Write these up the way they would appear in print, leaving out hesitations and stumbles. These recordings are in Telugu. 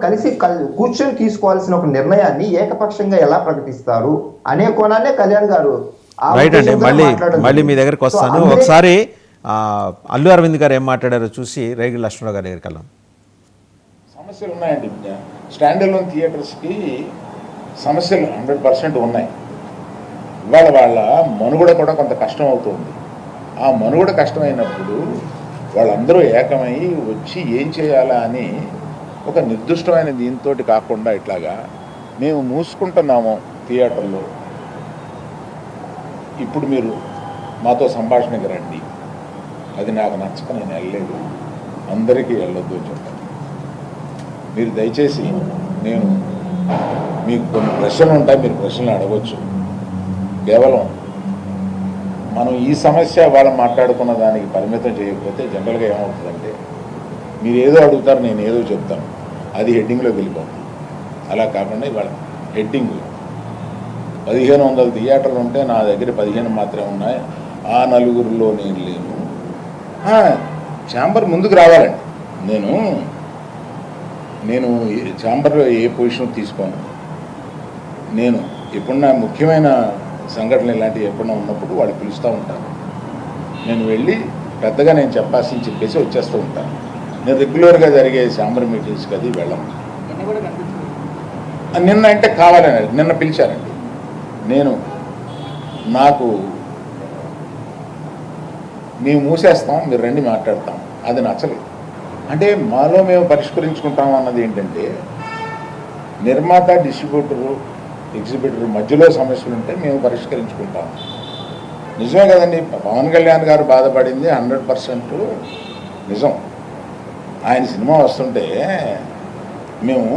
కలిసి కూర్చొని తీసుకోవాల్సిన ఒక నిర్ణయాన్ని ఏకపక్షంగా ఎలా ప్రకటిస్తారు అనే కోణాన్ని కళ్యాణ్ గారు రైట్ అండి. మళ్ళీ మీ దగ్గరికి వస్తాను. ఒకసారి అల్లు అరవింద్ గారు ఏం మాట్లాడారో చూసి రేగిడి లక్ష్మణరావు గారి దగ్గరికి వెళ్ళాం. సమస్యలు ఉన్నాయండి. స్టాండ్ అలోన్ థియేటర్స్కి సమస్యలు 100% ఉన్నాయి. వాళ్ళ మనుగడ కూడా కొంత కష్టం అవుతుంది. ఆ మనుగడ కష్టమైనప్పుడు వాళ్ళందరూ ఏకమై వచ్చి ఏం చేయాలా అని ఒక నిర్దిష్టమైన దీంతో కాకుండా ఇట్లాగా మేము మూసుకుంటున్నాము థియేటర్లో, ఇప్పుడు మీరు మాతో సంభాషణకి రండి, అది నాకు నచ్చక నేను వెళ్ళలేదు, అందరికీ వెళ్ళొద్దు అని చెప్పాను. మీరు దయచేసి నేను మీకు కొన్ని ప్రశ్నలు ఉంటాయి, మీరు ప్రశ్నలు అడగవచ్చు. కేవలం మనం ఈ సమస్య వాళ్ళు మాట్లాడుకున్న దానికి పరిమితం చేయకపోతే జనరల్గా ఏమవుతుందంటే మీరు ఏదో అడుగుతారు, నేను ఏదో చెప్తాను, అది హెడ్డింగ్లోకి వెళ్ళిపోతుంది. అలా కాకుండా ఇవాళ హెడ్డింగ్ 1500 థియేటర్లు ఉంటే నా దగ్గర 15 మాత్రమే ఉన్నాయి, ఆ నలుగురిలో నేను లేను. ఛాంబర్ ముందుకు రావాలండి. నేను ఛాంబర్లో ఏ పొజిషన్ తీసుకోను. నేను ఎప్పుడన్నా ముఖ్యమైన సంఘటనలు ఇలాంటివి ఎప్పుడన్నా ఉన్నప్పుడు వాళ్ళు పిలుస్తూ ఉంటారు. నేను వెళ్ళి పెద్దగా నేను చెప్పేసి వచ్చేస్తూ ఉంటాను. నేను రెగ్యులర్గా జరిగే ఛాంబర్ మీటింగ్స్కి అది వెళ్ళను. నిన్న అంటే కావాలని నిన్న పిలిచారండి. మేము మూసేస్తాం, మీరు రండి మాట్లాడతాం, అది నచ్చలేదు. అంటే మాలో మేము పరిష్కరించుకుంటాం అన్నది ఏంటంటే నిర్మాత, డిస్ట్రిబ్యూటరు, ఎగ్జిబిటర్ మధ్యలో సమస్యలు ఉంటే మేము పరిష్కరించుకుంటాం. నిజమే కదండి. పవన్ కళ్యాణ్ గారు బాధపడింది 100% నిజం. ఆయన సినిమా వస్తుంటే మేము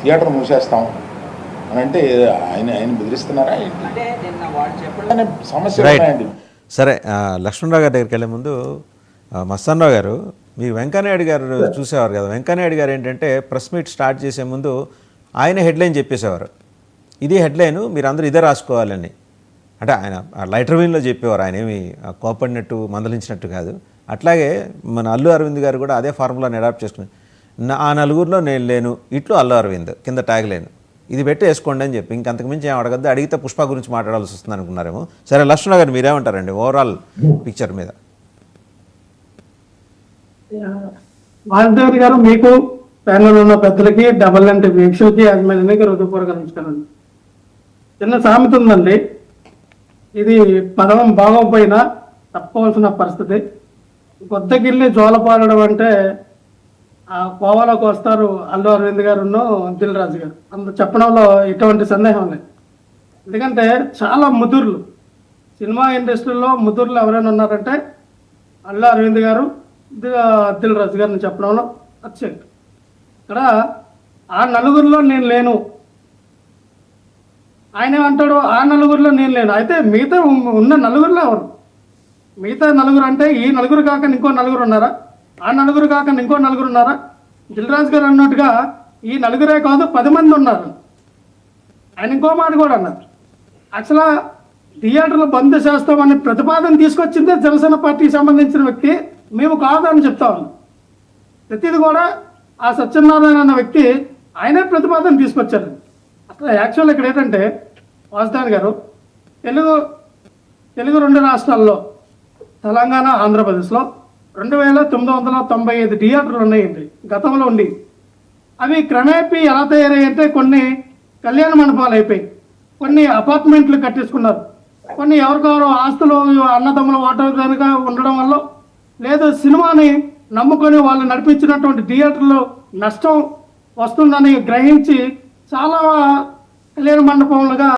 థియేటర్ మూసేస్తాం అని అంటే ఆయన బెదిరిస్తున్నారా సమస్య ఉన్నాయండి. సరే, లక్ష్మణరావు గారి దగ్గరికి వెళ్ళే ముందు మస్తానరావు గారు, మీరు వెంకయ్యనాయుడు గారు చూసేవారు కదా. వెంకయ్యనాయుడు గారు ఏంటంటే ప్రెస్ మీట్ స్టార్ట్ చేసే ముందు ఆయన హెడ్లైన్ చెప్పేసేవారు, ఇది హెడ్లైను, మీరు అందరూ ఇదే రాసుకోవాలని. అంటే ఆయన లైటర్ వీన్లో చెప్పేవారు, ఆయన ఏమి కోపడినట్టు మందలించినట్టు కాదు. అట్లాగే మన అల్లు అరవింద్ గారు కూడా అదే ఫార్ములాని అడాప్ట్ చేసుకుని ఆ నలుగురిలో నేను లేను, ఇట్లు అల్లు అరవింద్ కింద ట్యాగ్ లేను, ఇది పెట్టి వేసుకోండి అని చెప్పి ఇంకంతకు మించి ఏం అడగద్దు. అడిగితే పుష్ప గురించి మాట్లాడాల్సి వస్తుంది అనుకున్నారేమో. సరే లక్ష్మణరావు గారు మీరేమంటారండి ఓవరాల్ పిక్చర్ మీద? వాసుదేవ్ గారు, మీకు ప్యానల్ ఉన్న పెద్దలకి, డబల్ అంటే వీక్షలకి, యాజమాన్యానికి హృదయపూర్వక నమస్కారం. చిన్న సామెత ఉందండి, ఇది పదవం బాగోపోయినా తప్పవలసిన పరిస్థితి. కొత్తగిల్లి జోలపాలడం అంటే ఆ కోవాలోకి వస్తారు అల్లు అరవింద్ గారు, దిల్ రాజు గారు. అంత చెప్పడంలో ఎటువంటి సందేహం లేదు. ఎందుకంటే చాలా ముదుర్లు, సినిమా ఇండస్ట్రీలో ముదుర్లు ఎవరైనా ఉన్నారంటే అల్లు అరవింద్ గారు, దిల్ రాజు గారిని చెప్పడంలో అత్యంత. ఇక్కడ ఆ నలుగురిలో నేను లేను, ఆయన ఏమంటాడు, ఆ నలుగురిలో నేను లేను. అయితే మిగతా ఉన్న నలుగురిలో ఎవరు? మిగతా నలుగురు అంటే ఈ నలుగురు కాక ఇంకో నలుగురు ఉన్నారా? ఆ నలుగురు కాక ఇంకో నలుగురు ఉన్నారా? దిల్ రాజు గారు అన్నట్టుగా ఈ నలుగురే కాదు 10 మంది ఉన్నారు. ఆయన ఇంకో మాట కూడా అన్నారు, అసలు థియేటర్లు బంద్ చేస్తామని ప్రతిపాదన తీసుకొచ్చిందే జనసేన పార్టీకి సంబంధించిన వ్యక్తి, మేము కాదు అని చెప్తా ఉన్నాం. ప్రతిది కూడా ఆ సత్యనారాయణ అన్న వ్యక్తి ఆయనే ప్రతిపాదన తీసుకొచ్చారు. అసలు యాక్చువల్ ఇక్కడ ఏంటంటే వాసుదేవ్ గారు, తెలుగు 2 రాష్ట్రాల్లో తెలంగాణ, ఆంధ్రప్రదేశ్లో 2995 థియేటర్లు ఉన్నాయండి గతంలో ఉండి. అవి క్రమేపీ ఎలా తయారయ్యంటే కొన్ని కళ్యాణ మండపాలు అయిపోయి, కొన్ని అపార్ట్మెంట్లు కట్టించుకున్నారు, కొన్ని ఎవరికెవరో ఆస్తులు అన్నదమ్ముల వాటాగా ఉండడం వల్ల, లేదు సినిమాని నమ్ముకొని వాళ్ళు నడిపించినటువంటి థియేటర్లో నష్టం వస్తుందని గ్రహించి చాలా కళ్యాణ మండపములుగా